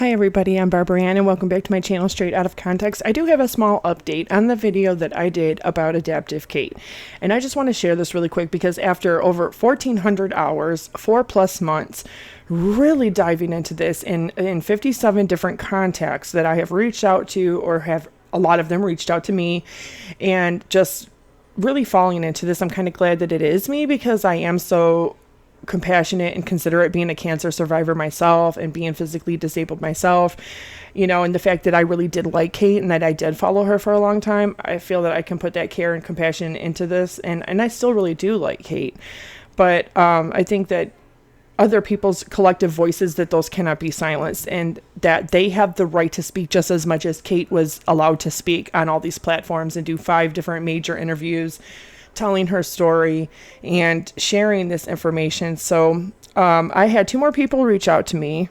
Hi everybody, I'm Barbara Ann and welcome back to my channel Straight Out of Context. I do have a small update on the video that I did about Adaptive Kate. And I just want to share this really quick because after over 1,400 hours, 4+ months, really diving into this in 57 different contacts that I have reached out to, or have a lot of them reached out to me, and just really falling into this, I'm kind of glad that it is me because I am so compassionate and considerate, being a cancer survivor myself and being physically disabled myself, you know, and the fact that I really did like Kate and that I did follow her for a long time. I feel that I can put that care and compassion into this, and I still really do like Kate, but I think that other people's collective voices, that those cannot be silenced, and that they have the right to speak just as much as Kate was allowed to speak on all these platforms and do 5 different major interviews telling her story and sharing this information. So I had 2 more people reach out to me.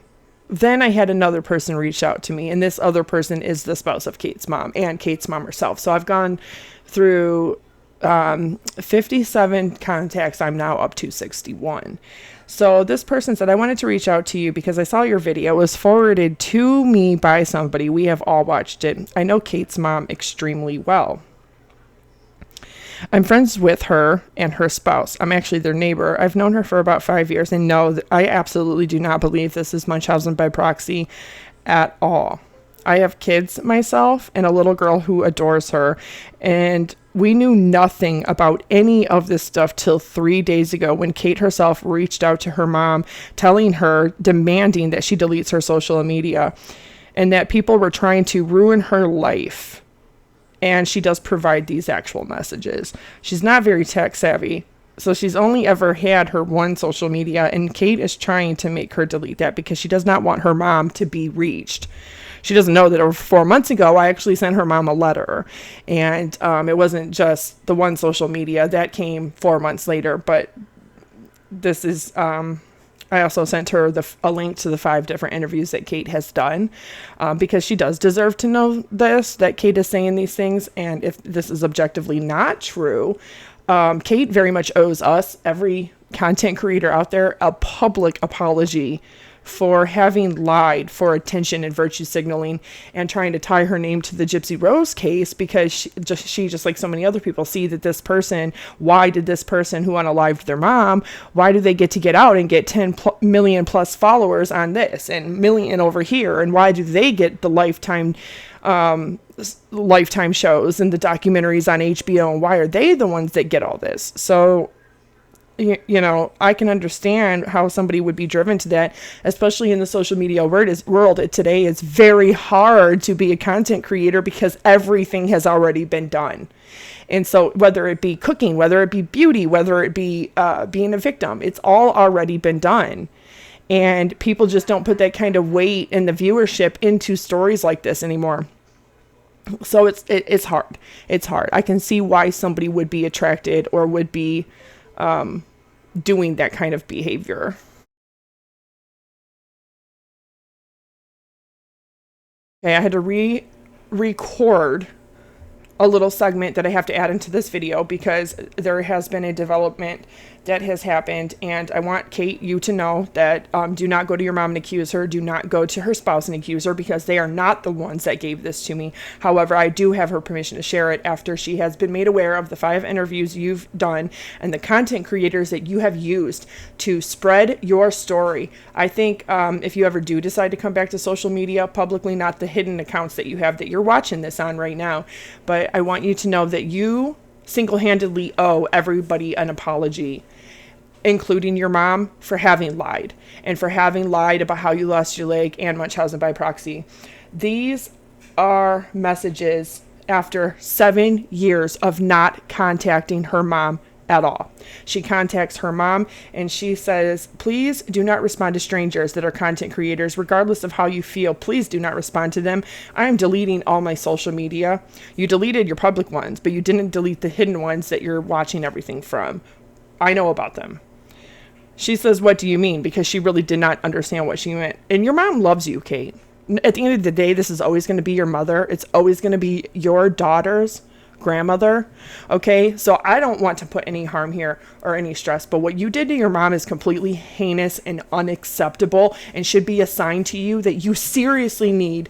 Then I had another person reach out to me, and this other person is the spouse of Kate's mom and Kate's mom herself. So I've gone through 57 contacts. I'm now up to 61. So this person said, I wanted to reach out to you because I saw your video. It was forwarded to me by somebody. We have all watched it. I know Kate's mom extremely well. I'm friends with her and her spouse. I'm actually their neighbor. I've known her for about 5 years, and no, I absolutely do not believe this is Munchausen by proxy at all. I have kids myself and a little girl who adores her, and we knew nothing about any of this stuff till 3 days ago when Kate herself reached out to her mom, telling her, demanding that she deletes her social media and that people were trying to ruin her life. And she does provide these actual messages. She's not very tech savvy, so she's only ever had her one social media, and Kate is trying to make her delete that because she does not want her mom to be reached. She doesn't know that over 4 months ago, I actually sent her mom a letter, and it wasn't just the one social media that came 4 months later, but this is, I also sent her a link to the 5 different interviews that Kate has done, because she does deserve to know this, that Kate is saying these things. And if this is objectively not true, Kate very much owes us, every content creator out there, a public apology for having lied for attention and virtue signaling and trying to tie her name to the Gypsy Rose case, because she just like so many other people see that this person, why did this person who unalived their mom, why do they get to get out and get 10 million plus followers on this and million over here, and why do they get the lifetime shows and the documentaries on HBO, and why are they the ones that get all this? So you know, I can understand how somebody would be driven to that, especially in the social media world today. It's very hard to be a content creator because everything has already been done. And so whether it be cooking, whether it be beauty, whether it be being a victim, it's all already been done. And people just don't put that kind of weight in the viewership into stories like this anymore. So it's hard. It's hard. I can see why somebody would be attracted or would be doing that kind of behavior. Okay, I had to re-record a little segment that I have to add into this video because there has been a development that has happened, and I want Kate, you to know that do not go to your mom and accuse her. Do not go to her spouse and accuse her, because they are not the ones that gave this to me. However, I do have her permission to share it after she has been made aware of the 5 interviews you've done and the content creators that you have used to spread your story. I think if you ever do decide to come back to social media publicly, not the hidden accounts that you have that you're watching this on right now, but I want you to know that you single-handedly owe everybody an apology, including your mom, for having lied, and for having lied about how you lost your leg and Munchausen by proxy. These are messages after 7 years of not contacting her mom at all. She contacts her mom and she says, please do not respond to strangers that are content creators, regardless of how you feel. Please do not respond to them. I am deleting all my social media. You deleted your public ones, but you didn't delete the hidden ones that you're watching everything from. I know about them. She says, what do you mean? Because she really did not understand what she meant. And your mom loves you, Kate. At the end of the day, this is always going to be your mother. It's always going to be your daughter's grandmother. Okay, so I don't want to put any harm here or any stress, but what you did to your mom is completely heinous and unacceptable and should be a sign to you that you seriously need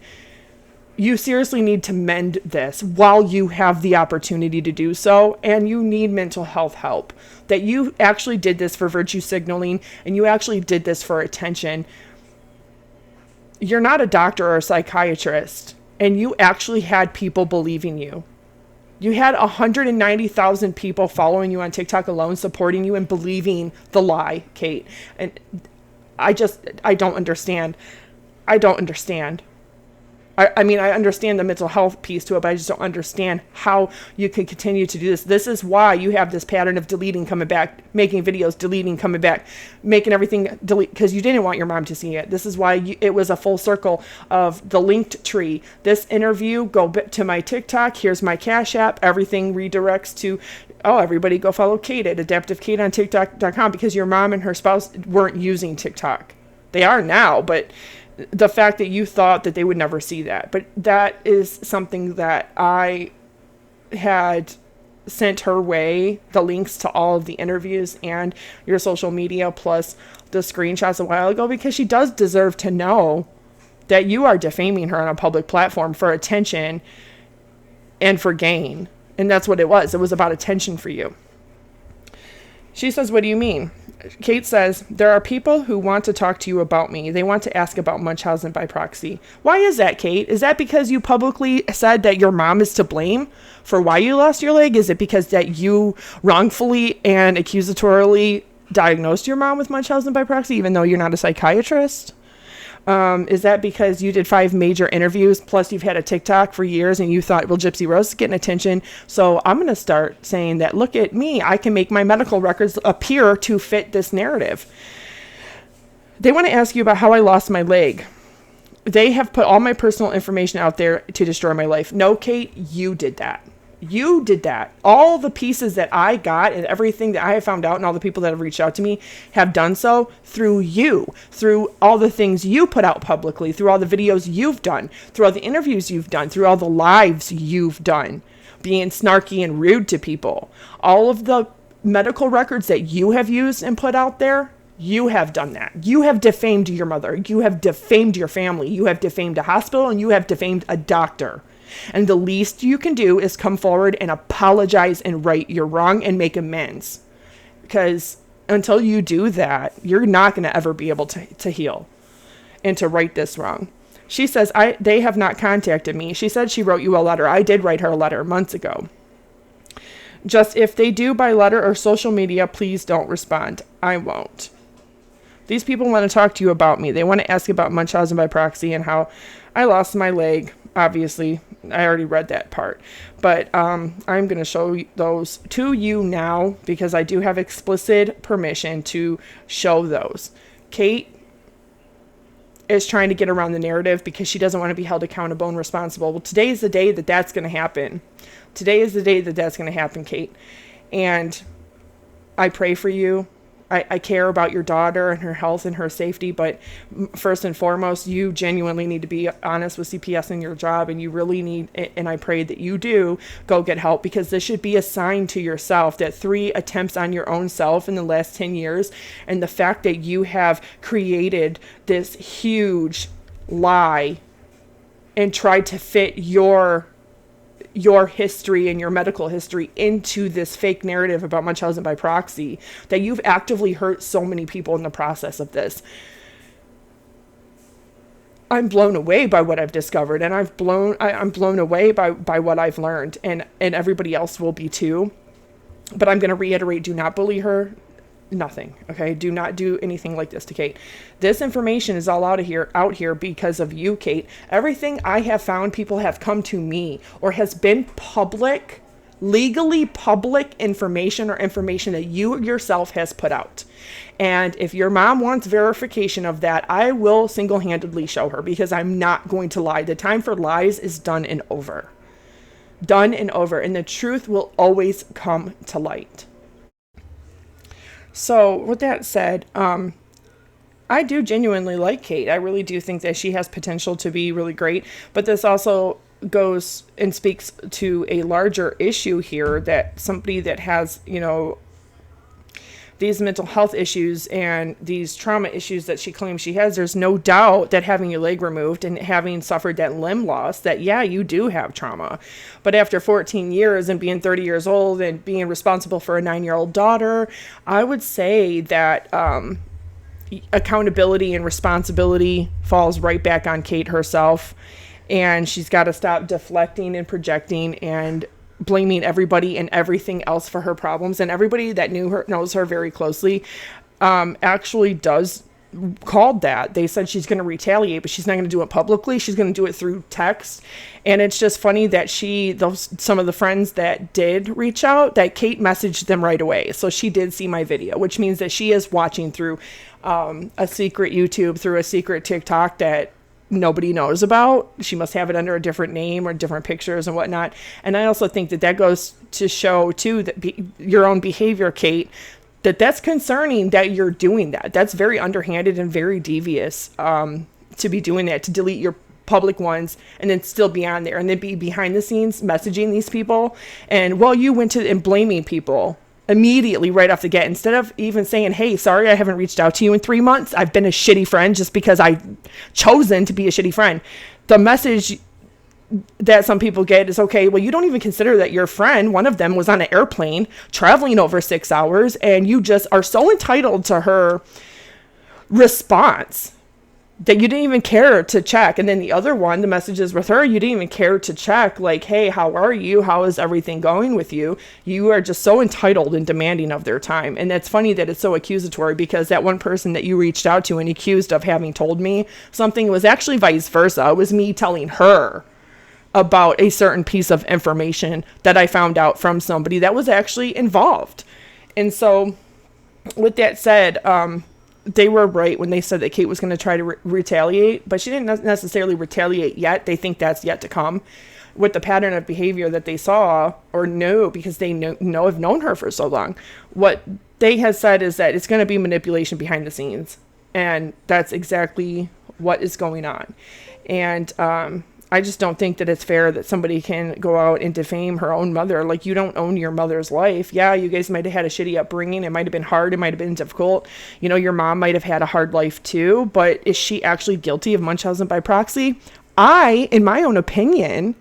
to mend this while you have the opportunity to do so, and you need mental health help. That you actually did this for virtue signaling, and you actually did this for attention. You're not a doctor or a psychiatrist, and you actually had people believing you. You had 190,000 people following you on TikTok alone, supporting you and believing the lie, Kate. And I don't understand. I don't understand. I mean, I understand the mental health piece to it, but I just don't understand how you could continue to do this. This is why you have this pattern of deleting, coming back, making videos, deleting, coming back, making everything delete, because you didn't want your mom to see it. This is why it was a full circle of the linked tree. This interview, go to my TikTok, here's my Cash App, everything redirects to, oh, everybody go follow Kate at AdaptiveKate on TikTok.com, because your mom and her spouse weren't using TikTok. They are now, but the fact that you thought that they would never see that. But that is something that I had sent her way, the links to all of the interviews and your social media, plus the screenshots a while ago, because she does deserve to know that you are defaming her on a public platform for attention and for gain. And that's what it was. It was about attention for you. She says, what do you mean? Kate says, there are people who want to talk to you about me. They want to ask about Munchausen by proxy. Why is that, Kate? Is that because you publicly said that your mom is to blame for why you lost your leg? Is it because that you wrongfully and accusatorily diagnosed your mom with Munchausen by proxy, even though you're not a psychiatrist? Is that because you did 5 major interviews, plus you've had a TikTok for years and you thought, well, Gypsy Rose is getting attention, so I'm going to start saying that, look at me, I can make my medical records appear to fit this narrative. They want to ask you about how I lost my leg. They have put all my personal information out there to destroy my life. No, Kate, you did that. You did that. All the pieces that I got and everything that I have found out and all the people that have reached out to me have done so through you, through all the things you put out publicly, through all the videos you've done, through all the interviews you've done, through all the lives you've done, being snarky and rude to people. All of the medical records that you have used and put out there, you have done that. You have defamed your mother. You have defamed your family. You have defamed a hospital, and you have defamed a doctor. And the least you can do is come forward and apologize and right your wrong and make amends. Because until you do that, you're not going to ever be able to heal and to right this wrong. She says, they have not contacted me. She said she wrote you a letter. I did write her a letter months ago. Just if they do by letter or social media, please don't respond. I won't. These people want to talk to you about me. They want to ask about Munchausen by proxy and how I lost my leg. Obviously, I already read that part, but I'm going to show those to you now because I do have explicit permission to show those. Kate is trying to get around the narrative because she doesn't want to be held accountable and responsible. Well, today is the day that that's going to happen. Today is the day that that's going to happen, Kate. And I pray for you. I care about your daughter and her health and her safety, but first and foremost, you genuinely need to be honest with CPS in your job, and you really need, and I pray that you do, go get help, because this should be a sign to yourself that 3 attempts on your own self in the last 10 years, and the fact that you have created this huge lie and tried to fit your history and your medical history into this fake narrative about Munchausen by proxy, that you've actively hurt so many people in the process of this. I'm blown away by what I've discovered, and I'm blown away by what I've learned, and everybody else will be too. But I'm going to reiterate, do not bully her. Nothing. Okay. Do not do anything like this to Kate. This information is all out here because of you, Kate. Everything I have found, people have come to me or has been public, legally public information or information that you yourself has put out. And if your mom wants verification of that, I will single-handedly show her, because I'm not going to lie. The time for lies is done and over. Done and over. And the truth will always come to light. So with that said, I do genuinely like Kate. I really do think that she has potential to be really great, but this also goes and speaks to a larger issue here, that somebody that has, these mental health issues and these trauma issues that she claims she has, there's no doubt that having your leg removed and having suffered that limb loss, that you do have trauma. But after 14 years and being 30 years old and being responsible for a 9-year-old daughter, I would say that accountability and responsibility falls right back on Kate herself. And she's got to stop deflecting and projecting and blaming everybody and everything else for her problems. And everybody that knows her very closely actually called that. They said she's going to retaliate, but she's not going to do it publicly. She's going to do it through text. And it's just funny that some of the friends that did reach out, that Kate messaged them right away. So she did see my video, which means that she is watching through a secret YouTube, through a secret TikTok that nobody knows about. She must have it under a different name or different pictures and whatnot. And I also think that goes to show too that your own behavior, Kate, that's concerning that you're doing that. That's very underhanded and very devious to be doing that, to delete your public ones and then still be on there and then be behind the scenes messaging these people. And you went to and blaming people immediately right off the get, instead of even saying, hey, sorry, I haven't reached out to you in 3 months. I've been a shitty friend just because I've chosen to be a shitty friend. The message that some people get is, okay, well, you don't even consider that your friend, one of them was on an airplane traveling over 6 hours, and you just are so entitled to her response that you didn't even care to check. And then the other one, the messages with her, you didn't even care to check, like, hey, how are you? How is everything going with you? You are just so entitled and demanding of their time. And that's funny that it's so accusatory, because that one person that you reached out to and accused of having told me something was actually vice versa. It was me telling her about a certain piece of information that I found out from somebody that was actually involved. And so with that said, they were right when they said that Kate was going to try to retaliate, but she didn't necessarily retaliate yet. They think that's yet to come with the pattern of behavior that they saw or know, because they have known her for so long. What they have said is that it's going to be manipulation behind the scenes. And that's exactly what is going on. And I just don't think that it's fair that somebody can go out and defame her own mother. Like, you don't own your mother's life. Yeah, you guys might have had a shitty upbringing. It might have been hard. It might have been difficult. Your mom might have had a hard life too. But is she actually guilty of Munchausen by proxy? In my own opinion,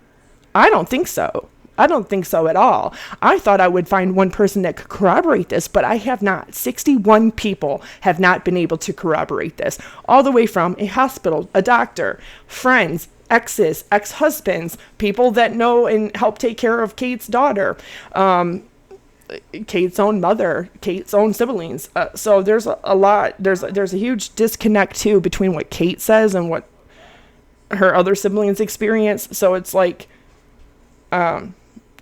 I don't think so. I don't think so at all. I thought I would find one person that could corroborate this, but I have not. 61 people have not been able to corroborate this. All the way from a hospital, a doctor, friends, exes, ex-husbands, people that know and help take care of Kate's daughter, Kate's own mother, Kate's own siblings. So there's a lot. There's a huge disconnect too between what Kate says and what her other siblings experience. So it's like,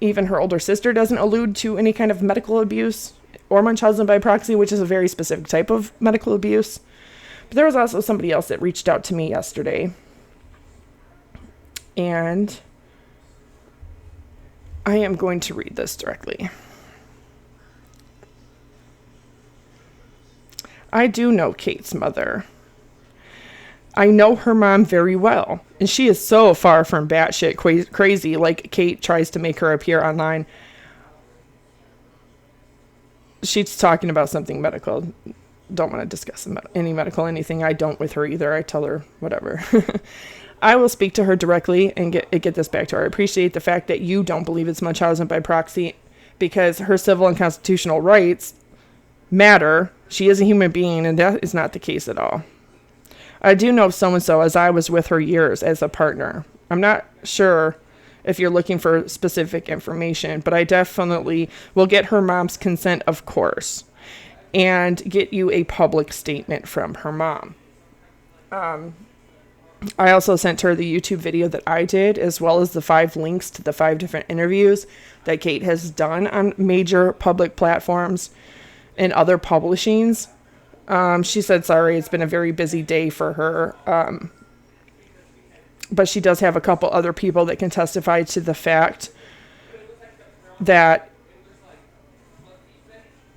even her older sister doesn't allude to any kind of medical abuse or Munchausen by proxy, which is a very specific type of medical abuse. But there was also somebody else that reached out to me yesterday. And I am going to read this directly. I do know Kate's mother. I know her mom very well, and she is so far from batshit crazy like Kate tries to make her appear online. She's talking about something medical. Don't want to discuss any medical anything. I don't with her either. I tell her whatever. I will speak to her directly and get this back to her. I appreciate the fact that you don't believe it's Munchausen by proxy, because her civil and constitutional rights matter. She is a human being, and that is not the case at all. I do know so-and-so, as I was with her years as a partner. I'm not sure if you're looking for specific information, but I definitely will get her mom's consent, of course, and get you a public statement from her mom. I also sent her the YouTube video that I did, as well as the 5 links to the 5 different interviews that Kate has done on major public platforms and other publishings. She said, sorry, it's been a very busy day for her. But she does have a couple other people that can testify to the fact that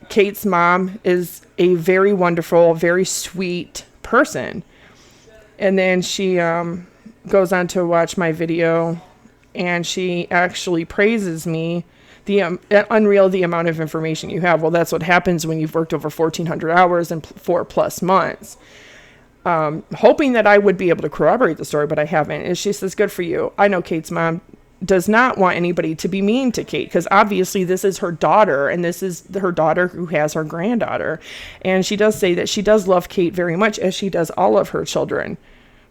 Kate's mom is a very wonderful, very sweet person. And then she goes on to watch my video and she actually praises me, unreal the amount of information you have. Well, that's what happens when you've worked over 1,400 hours in 4+ months. Hoping that I would be able to corroborate the story, but I haven't. And she says, good for you. I know Kate's mom does not want anybody to be mean to Kate, because obviously this is her daughter, and this is her daughter who has her granddaughter. And she does say that she does love Kate very much, as she does all of her children.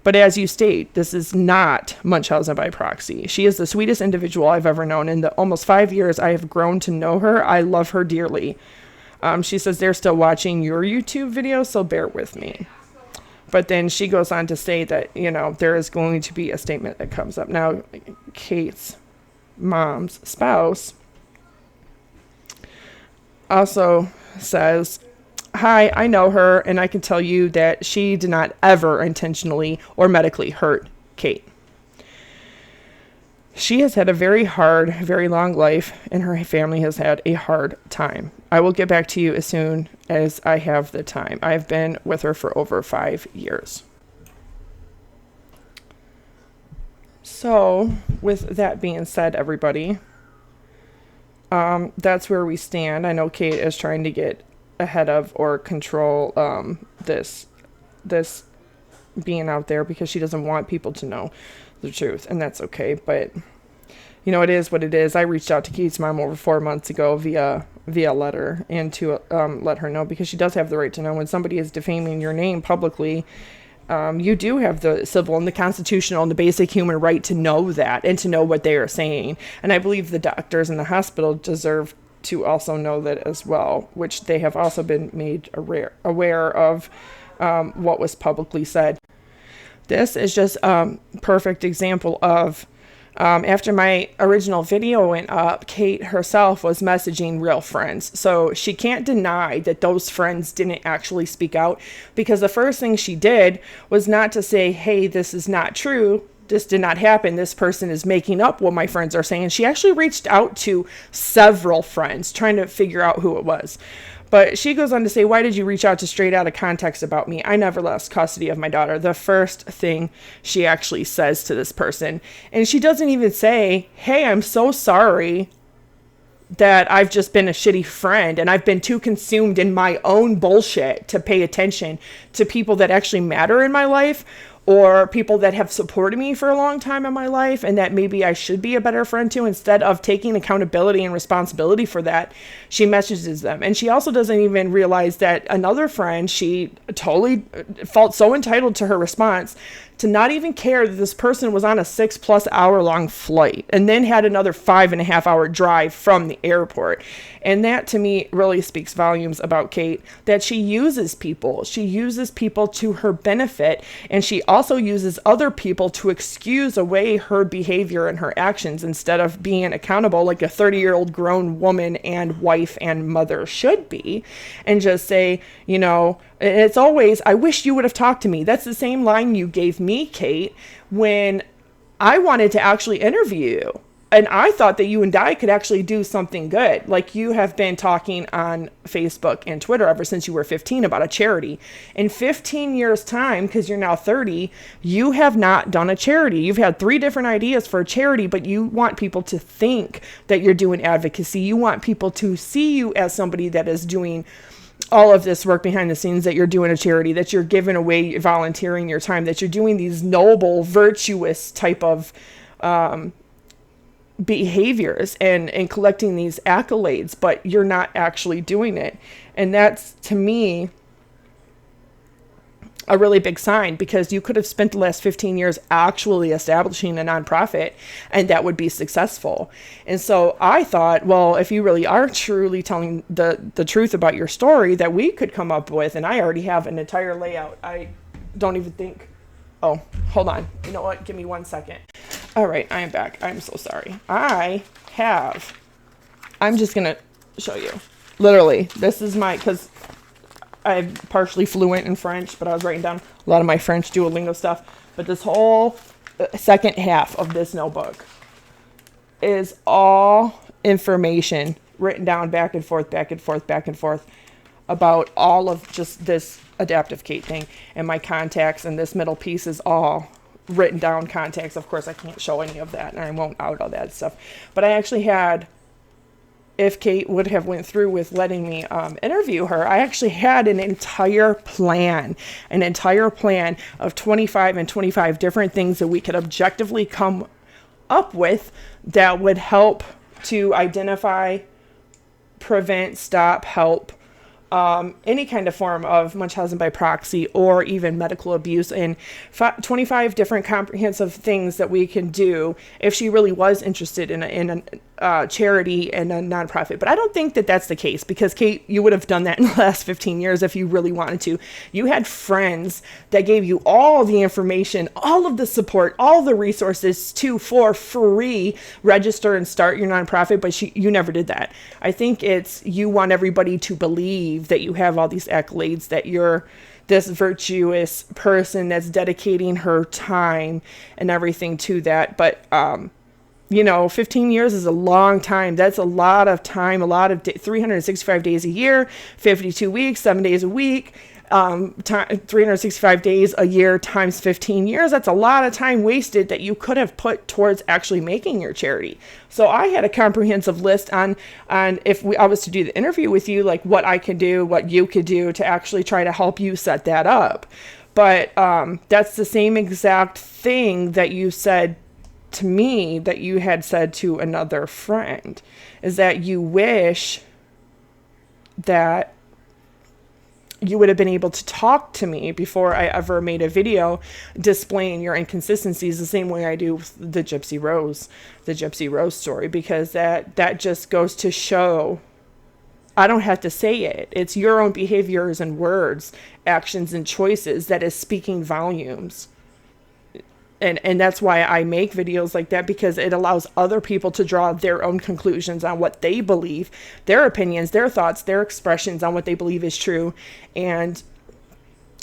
But as you state, this is not Munchausen by proxy. She is the sweetest individual I've ever known. In the almost 5 years I have grown to know her, I love her dearly. She says they're still watching your YouTube video, so bear with me. But then she goes on to say that, there is going to be a statement that comes up. Now, Kate's mom's spouse also says, hi, I know her, and I can tell you that she did not ever intentionally or medically hurt Kate. She has had a very hard, very long life, and her family has had a hard time. I will get back to you as soon as I have the time. I've been with her for over 5 years. So, with that being said, everybody, that's where we stand. I know Kate is trying to get ahead of or control this being out there, because she doesn't want people to know the truth, and that's okay. But it is what it is. I reached out to Kate's mom over 4 months ago via letter, and to let her know, because she does have the right to know when somebody is defaming your name publicly. You do have the civil and the constitutional and the basic human right to know that, and to know what they are saying. And I believe the doctors in the hospital deserve to also know that as well, which they have also been made aware of what was publicly said. This is just a perfect example of, after my original video went up, Kate herself was messaging real friends. So she can't deny that those friends didn't actually speak out, because the first thing she did was not to say, hey, this is not true. This did not happen. This person is making up what my friends are saying. She actually reached out to several friends trying to figure out who it was. But she goes on to say, why did you reach out to straight out of context about me? I never lost custody of my daughter. The first thing she actually says to this person. And she doesn't even say, hey, I'm so sorry that I've just been a shitty friend, and I've been too consumed in my own bullshit to pay attention to people that actually matter in my life, or people that have supported me for a long time in my life, and that maybe I should be a better friend to. Instead of taking accountability and responsibility for that, she messages them. And she also doesn't even realize that another friend, she totally felt so entitled to her response to not even care that this person was on a 6+ hour long flight, and then had another 5.5 hour drive from the airport. And that, to me, really speaks volumes about Kate, that she uses people. She uses people to her benefit, and she also uses other people to excuse away her behavior and her actions, instead of being accountable like a 30-year-old grown woman and wife and mother should be, and just say, it's always, I wish you would have talked to me. That's the same line you gave me, Kate, when I wanted to actually interview you. And I thought that you and I could actually do something good. Like, you have been talking on Facebook and Twitter ever since you were 15 about a charity. In 15 years' time, because you're now 30, you have not done a charity. You've had 3 different ideas for a charity, but you want people to think that you're doing advocacy. You want people to see you as somebody that is doing all of this work behind the scenes, that you're doing a charity, that you're giving away, volunteering your time, that you're doing these noble, virtuous type of behaviors and collecting these accolades, but you're not actually doing it. And that's, to me, a really big sign, because you could have spent the last 15 years actually establishing a nonprofit, and that would be successful. And so I thought, well, if you really are truly telling the truth about your story, that we could come up with, and I already have an entire layout. I don't even think, oh, hold on. You know what? Give me 1 second. All right, I am back. I'm so sorry. I'm just going to show you. Literally, this is because I'm partially fluent in French, but I was writing down a lot of my French Duolingo stuff. But this whole second half of this notebook is all information written down back and forth about all of just this adaptive Kate thing. And my contacts, and this middle piece is all written down contacts. Of course, I can't show any of that, and I won't out all that stuff. But I actually had, if Kate would have went through with letting me interview her, I actually had an entire plan of 25 different things that we could objectively come up with that would help to identify, prevent, stop, help any kind of form of Munchausen by proxy or even medical abuse, and 25 different comprehensive things that we can do if she really was interested in a charity and a nonprofit. But I don't think that that's the case, because Kate, you would have done that in the last 15 years if you really wanted to. You had friends that gave you all the information, all of the support, all the resources to, for free, register and start your nonprofit, but you never did that. I think it's, you want everybody to believe that you have all these accolades, that you're this virtuous person that's dedicating her time and everything to that. But, 15 years is a long time. That's a lot of time, 365 days a year, 52 weeks, 7 days a week, 365 days a year times 15 years. That's a lot of time wasted that you could have put towards actually making your charity. So I had a comprehensive list on if I was to do the interview with you, like what I could do, what you could do to actually try to help you set that up. But that's the same exact thing that you said to me that you had said to another friend, is that you wish that you would have been able to talk to me before I ever made a video displaying your inconsistencies, the same way I do with the Gypsy Rose story, because that just goes to show, I don't have to say it. It's your own behaviors and words, actions and choices that is speaking volumes. And that's why I make videos like that, because it allows other people to draw their own conclusions on what they believe, their opinions, their thoughts, their expressions on what they believe is true. And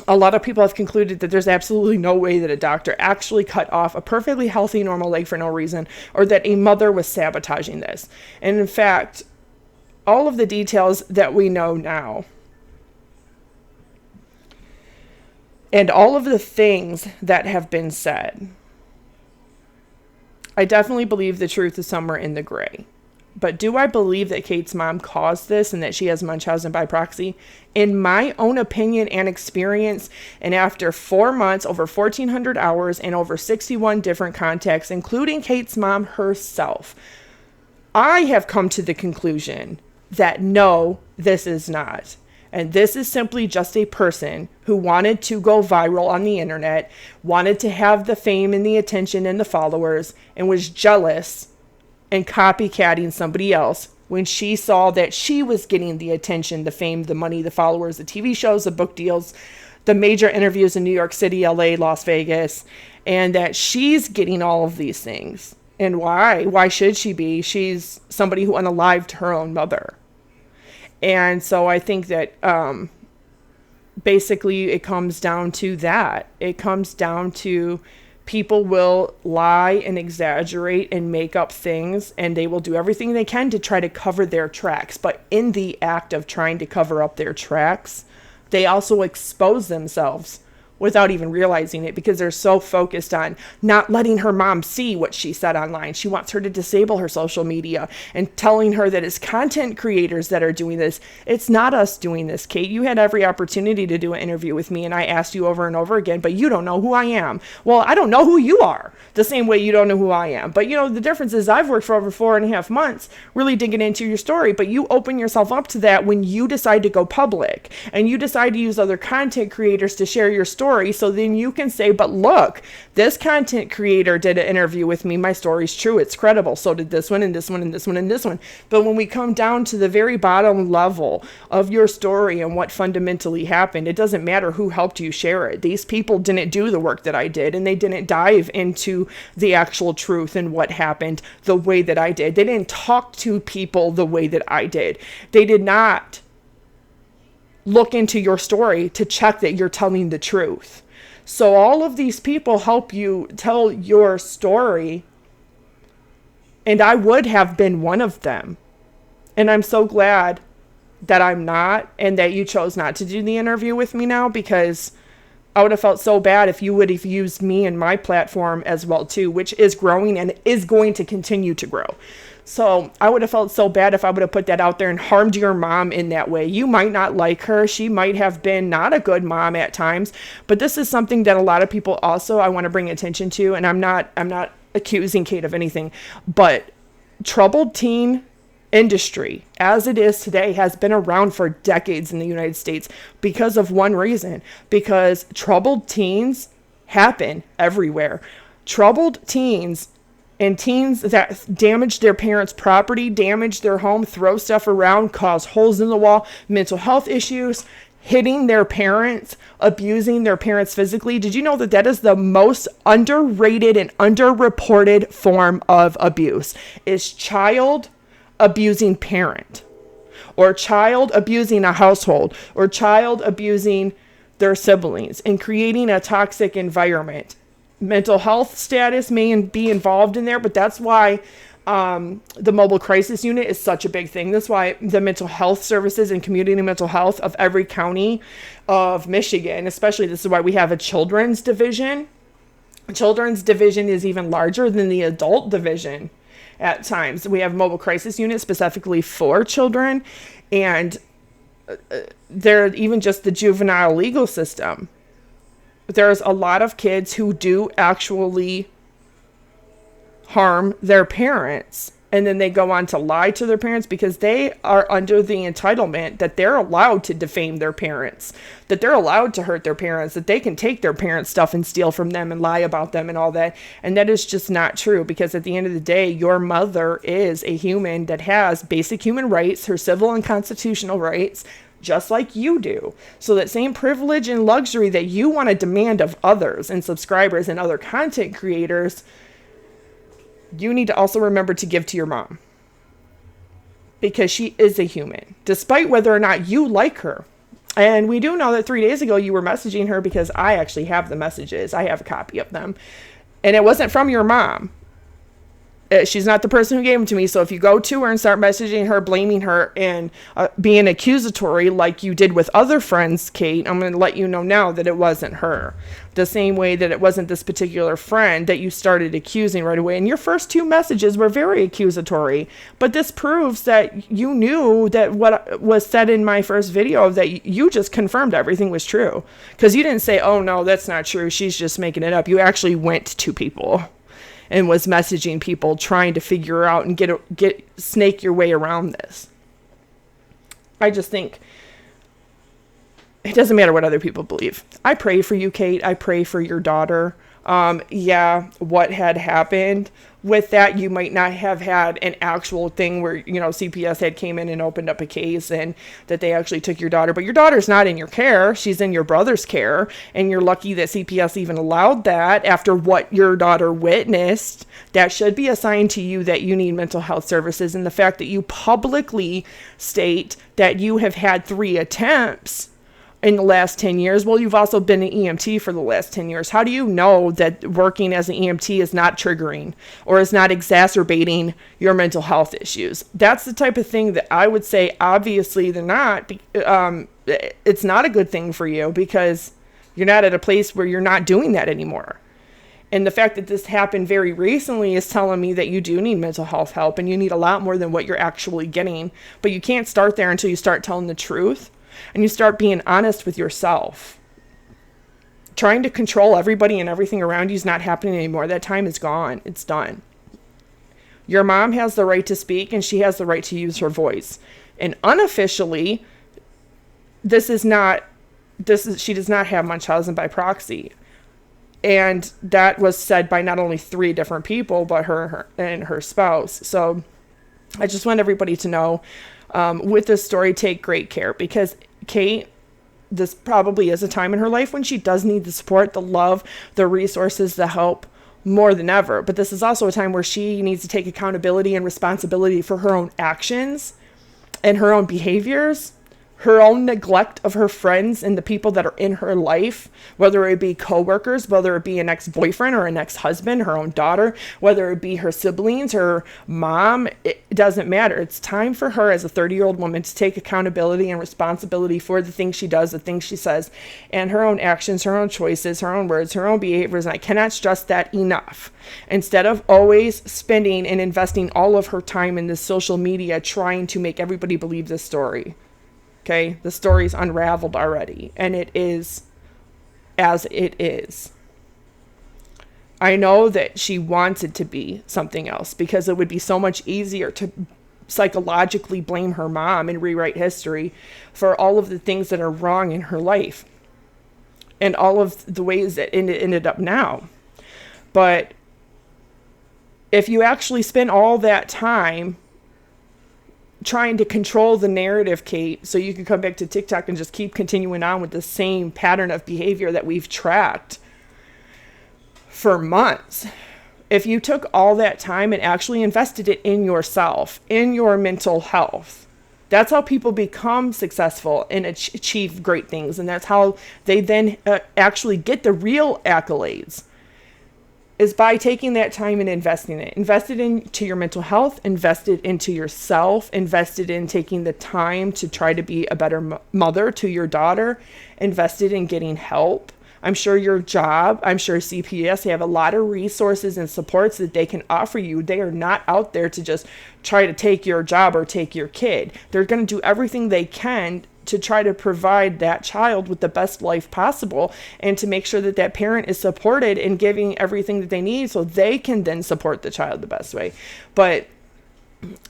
a lot of people have concluded that there's absolutely no way that a doctor actually cut off a perfectly healthy, normal leg for no reason, or that a mother was sabotaging this. And in fact, all of the details that we know now, and all of the things that have been said, I definitely believe the truth is somewhere in the gray. But do I believe that Kate's mom caused this and that she has Munchausen by proxy? In my own opinion and experience, and after 4 months, over 1,400 hours, and over 61 different contacts, including Kate's mom herself, I have come to the conclusion that no, this is not. And this is simply just a person who wanted to go viral on the internet, wanted to have the fame and the attention and the followers, and was jealous and copycatting somebody else when she saw that she was getting the attention, the fame, the money, the followers, the TV shows, the book deals, the major interviews in New York City, LA, Las Vegas, and that she's getting all of these things. And why? Why should she be? She's somebody who unalived her own mother. And so I think that basically it comes down to that. It comes down to people will lie and exaggerate and make up things, and they will do everything they can to try to cover their tracks. But in the act of trying to cover up their tracks, they also expose themselves without even realizing it, because they're so focused on not letting her mom see what she said online. She wants her to disable her social media and telling her that it's content creators that are doing this. It's not us doing this, Kate. You had every opportunity to do an interview with me, and I asked you over and over again, but you don't know who I am. Well, I don't know who you are, the same way you don't know who I am. But the difference is I've worked for over 4.5 months really digging into your story, but you open yourself up to that when you decide to go public and you decide to use other content creators to share your story. So then you can say, but look, this content creator did an interview with me. My story's true. It's credible. So did this one and this one and this one and this one. But when we come down to the very bottom level of your story and what fundamentally happened, it doesn't matter who helped you share it. These people didn't do the work that I did, and they didn't dive into the actual truth and what happened the way that I did. They didn't talk to people the way that I did. They did not look into your story to check that you're telling the truth. So all of these people help you tell your story, and I would have been one of them. And I'm so glad that I'm not, and that you chose not to do the interview with me now, because I would have felt so bad if you would have used me and my platform as well too, which is growing and is going to continue to grow. So I would have felt so bad if I would have put that out there and harmed your mom in that way. You might not like her. She might have been not a good mom at times, but this is something that a lot of people also, I want to bring attention to. And I'm not accusing Kate of anything, but troubled teen industry as it is today has been around for decades in the United States because of one reason, because troubled teens happen everywhere. Troubled teens and teens that damage their parents' property, damage their home, throw stuff around, cause holes in the wall, mental health issues, hitting their parents, abusing their parents physically. Did you know that that is the most underrated and underreported form of abuse? Is child abusing parent, or child abusing a household, or child abusing their siblings and creating a toxic environment. Mental health status may be involved in there, but that's why the mobile crisis unit is such a big thing. That's why the mental health services and community mental health of every county of Michigan, especially, this is why we have a children's division. Children's division is even larger than the adult division at times. We have mobile crisis units specifically for children, and they're even just the juvenile legal system. There's a lot of kids who do actually harm their parents, and then they go on to lie to their parents because they are under the entitlement that they're allowed to defame their parents, that they're allowed to hurt their parents, that they can take their parents' stuff and steal from them and lie about them and all that. And that is just not true, because at the end of the day, your mother is a human that has basic human rights, her civil and constitutional rights, just like you do. So that same privilege and luxury that you want to demand of others and subscribers and other content creators, you need to also remember to give to your mom, because she is a human, despite whether or not you like her. And we do know that 3 days ago you were messaging her, because I actually have the messages. I have a copy of them, and it wasn't from your mom. She's not the person who gave them to me. So if you go to her and start messaging her, blaming her, and being accusatory like you did with other friends, Kate, I'm going to let you know now that it wasn't her. The same way that it wasn't this particular friend that you started accusing right away. And your first two messages were very accusatory. But this proves that you knew that what was said in my first video, that you just confirmed everything was true. Because you didn't say, oh, no, that's not true, she's just making it up. You actually went to people and was messaging people, trying to figure out and snake your way around this. I just think it doesn't matter what other people believe. I pray for you, Kate. I pray for your daughter. What had happened with that, you might not have had an actual thing where, CPS had came in and opened up a case and that they actually took your daughter, but your daughter's not in your care. She's in your brother's care, and you're lucky that CPS even allowed that after what your daughter witnessed. That should be a sign to you that you need mental health services. And the fact that you publicly state that you have had 3 attempts in the last 10 years. Well, you've also been an EMT for the last 10 years. How do you know that working as an EMT is not triggering or is not exacerbating your mental health issues? That's the type of thing that I would say, obviously, they're not. It's not a good thing for you, because you're not at a place where you're not doing that anymore. And the fact that this happened very recently is telling me that you do need mental health help, and you need a lot more than what you're actually getting. But you can't start there until you start telling the truth. And you start being honest with yourself. Trying to control everybody and everything around you is not happening anymore. That time is gone. It's done. Your mom has the right to speak, and she has the right to use her voice. And unofficially, she does not have Munchausen by proxy. And that was said by not only 3 different people, but her and her spouse. So I just want everybody to know, with this story, take great care, because Kate, this probably is a time in her life when she does need the support, the love, the resources, the help more than ever. But this is also a time where she needs to take accountability and responsibility for her own actions and her own behaviors, her own neglect of her friends and the people that are in her life, whether it be coworkers, whether it be an ex-boyfriend or an ex-husband, her own daughter, whether it be her siblings, her mom, it doesn't matter. It's time for her as a 30-year-old woman to take accountability and responsibility for the things she does, the things she says, and her own actions, her own choices, her own words, her own behaviors. And I cannot stress that enough. Instead of always spending and investing all of her time in this social media trying to make everybody believe this story. Okay, the story's unraveled already, and it is as it is. I know that she wants it to be something else because it would be so much easier to psychologically blame her mom and rewrite history for all of the things that are wrong in her life and all of the ways that it ended up now. But if you actually spend all that time trying to control the narrative, Kate, so you can come back to TikTok and just keep continuing on with the same pattern of behavior that we've tracked for months. If you took all that time and actually invested it in yourself, in your mental health, that's how people become successful and achieve great things. And that's how they then actually get the real accolades, is by taking that time and investing it. Invested into your mental health, invested into yourself, invested in taking the time to try to be a better mother to your daughter, invested in getting help. I'm sure your job, I'm sure CPS, they have a lot of resources and supports that they can offer you. They are not out there to just try to take your job or take your kid. They're going to do everything they can to try to provide that child with the best life possible and to make sure that that parent is supported in giving everything that they need so they can then support the child the best way. But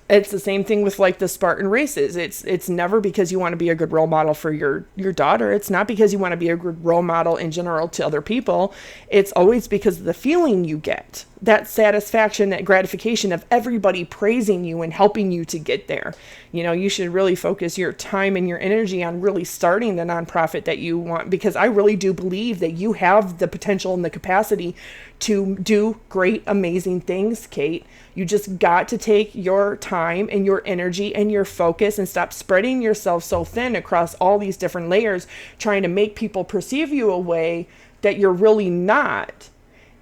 it's the same thing with like the Spartan races. It's never because you want to be a good role model for your daughter. It's not because you want to be a good role model in general to other people. It's always because of the feeling you get, that satisfaction, that gratification of everybody praising you and helping you to get there. You know, you should really focus your time and your energy on really starting the nonprofit that you want, because I really do believe that you have the potential and the capacity to do great, amazing things, Kate. You just got to take your time and your energy and your focus and stop spreading yourself so thin across all these different layers, trying to make people perceive you a way that you're really not.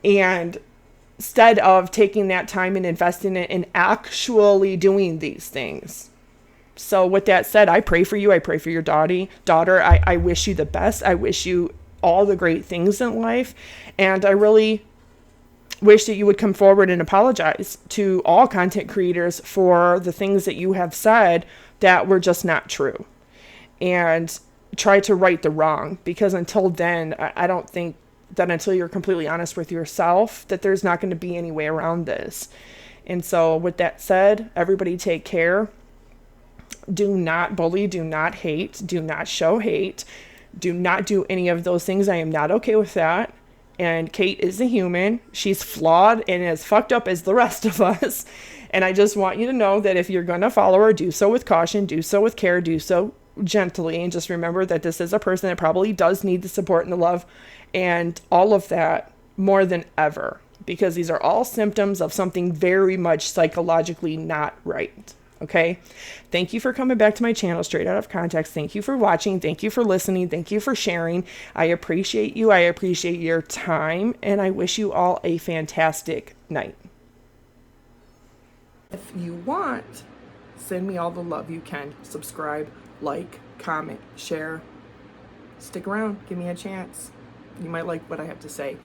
And instead of taking that time and investing it in actually doing these things. So with that said, I pray for you. I pray for your daughter. I wish you the best. I wish you all the great things in life. And I really wish that you would come forward and apologize to all content creators for the things that you have said that were just not true, and try to right the wrong, because until then, I don't think that until you're completely honest with yourself, that there's not going to be any way around this. And so with that said, everybody take care. Do not bully, do not hate, do not show hate, do not do any of those things. I am not okay with that. And Kate is a human. She's flawed and as fucked up as the rest of us. And I just want you to know that if you're going to follow her, do so with caution, do so with care, do so gently. And just remember that this is a person that probably does need the support and the love and all of that more than ever, because these are all symptoms of something very much psychologically not right. Okay. Thank you for coming back to my channel, Straight Out of Context. Thank you for watching. Thank you for listening. Thank you for sharing. I appreciate you. I appreciate your time, and I wish you all a fantastic night. If you want, send me all the love you can. Subscribe, like, comment, share. Stick around. Give me a chance. You might like what I have to say.